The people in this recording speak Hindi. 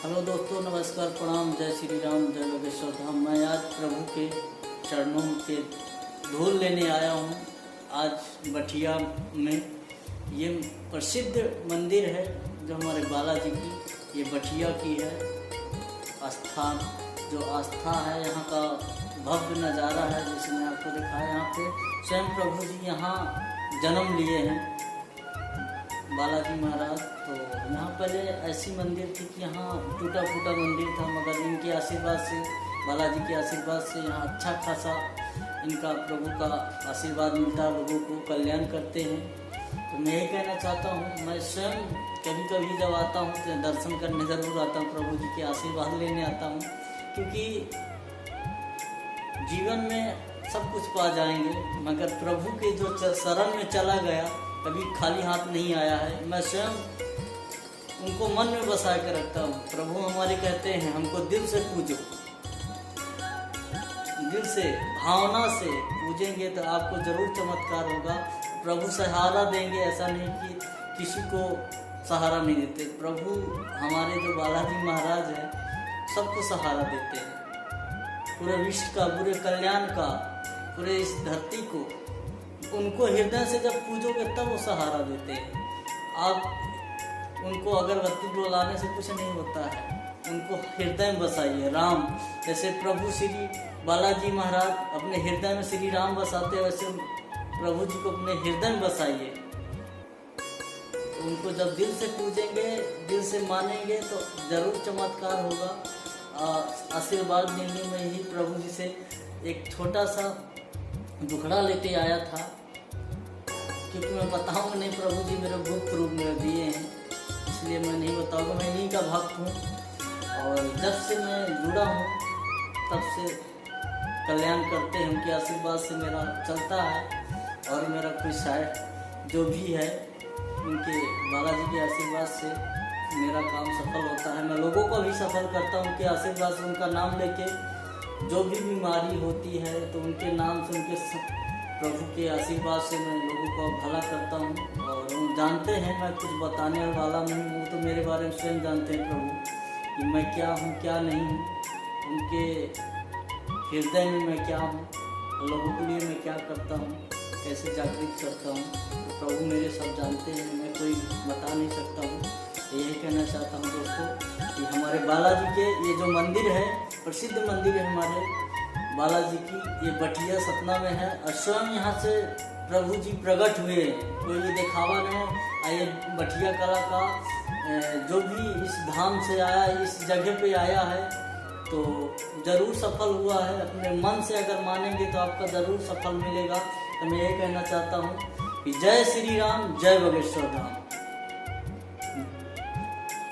हेलो दोस्तों, नमस्कार, प्रणाम, जय श्री राम, जय योगेश्वर धाम। मैं आज प्रभु के चरणों के धूल लेने आया हूँ। आज बठिया में ये प्रसिद्ध मंदिर है जो हमारे बालाजी की, ये बठिया की है स्थान। जो आस्था है यहाँ का भव्य नज़ारा है, जिसमें आपको दिखाया। यहाँ पे स्वयं प्रभु जी यहाँ जन्म लिए हैं, बालाजी महाराज। तो यहाँ पहले ऐसी मंदिर थी कि यहाँ टूटा फूटा मंदिर था, मगर इनके आशीर्वाद से, बालाजी के आशीर्वाद से यहाँ अच्छा खासा इनका प्रभु का आशीर्वाद मिलता है, लोगों को कल्याण करते हैं। तो मैं यही कहना चाहता हूँ, मैं स्वयं कभी कभी जब आता हूँ तो दर्शन करने ज़रूर आता हूँ, प्रभु जी के आशीर्वाद लेने आता हूँ, क्योंकि जीवन में सब कुछ पा जाएंगे, मगर प्रभु के जो शरण में चला गया कभी खाली हाथ नहीं आया है। मैं स्वयं उनको मन में बसा के रखता हूँ। प्रभु हमारे कहते हैं हमको दिल से पूजो, दिल से भावना से पूजेंगे तो आपको जरूर चमत्कार होगा। प्रभु सहारा देंगे, ऐसा नहीं कि किसी को सहारा नहीं देते। प्रभु हमारे जो बालाजी महाराज हैं सबको सहारा देते हैं, पूरे विश्व का, पूरे कल्याण का, पूरे इस धरती को। उनको हृदय से जब पूजोगे तब वो सहारा देते हैं। आप उनको अगरबत्ती डोलाने से कुछ नहीं होता है, उनको हृदय में बसाइए। राम, जैसे प्रभु श्री बालाजी महाराज अपने हृदय में श्री राम बसाते हैं, वैसे प्रभु जी को अपने हृदय में बसाइए। उनको जब दिल से पूजेंगे, दिल से मानेंगे तो जरूर चमत्कार होगा। आशीर्वाद लेने में ही प्रभु जी से एक छोटा सा दुखड़ा लेते आया था, क्योंकि मैं बताऊंगा नहीं, प्रभु जी मेरे गुप्त रूप में दिए हैं, इसलिए मैं नहीं बताऊंगा। मैं इन्हीं का भक्त हूँ, और जब से मैं जुड़ा हूँ तब से कल्याण करते हैं, उनके आशीर्वाद से मेरा चलता है। और मेरा कुछ है जो भी है, उनके बालाजी के आशीर्वाद से मेरा काम सफल होता है। मैं लोगों को भी सफल करता हूँ उनके आशीर्वाद से। उनका नाम लेके जो भी बीमारी होती है तो उनके नाम से, उनके प्रभु के आशीर्वाद से मैं लोगों को भला करता हूँ। और वो जानते हैं मैं कुछ बताने वाला नहीं हूँ, तो मेरे बारे में स्वयं जानते हैं प्रभु कि मैं क्या हूँ क्या नहीं हूँ। उनके हृदय में मैं क्या हूँ, लोगों के लिए मैं क्या करता हूँ, कैसे जागृत करता हूँ, तो प्रभु मेरे सब जानते हैं, मैं कोई बता नहीं सकता हूँ। यही कहना चाहता हूँ दोस्तों कि हमारे बालाजी के ये जो मंदिर है, प्रसिद्ध मंदिर है हमारे बालाजी की, ये बठिया सतना में है। और स्वयं यहाँ से प्रभु जी प्रकट हुए हैं, कोई ये दिखावा नहीं। ये बठिया कला का जो भी इस धाम से आया, इस जगह पे आया है, तो जरूर सफल हुआ है। अपने मन से अगर मानेंगे तो आपका जरूर सफल मिलेगा। तो मैं ये कहना चाहता हूँ कि जय श्री राम, जय योगेश्वर धाम।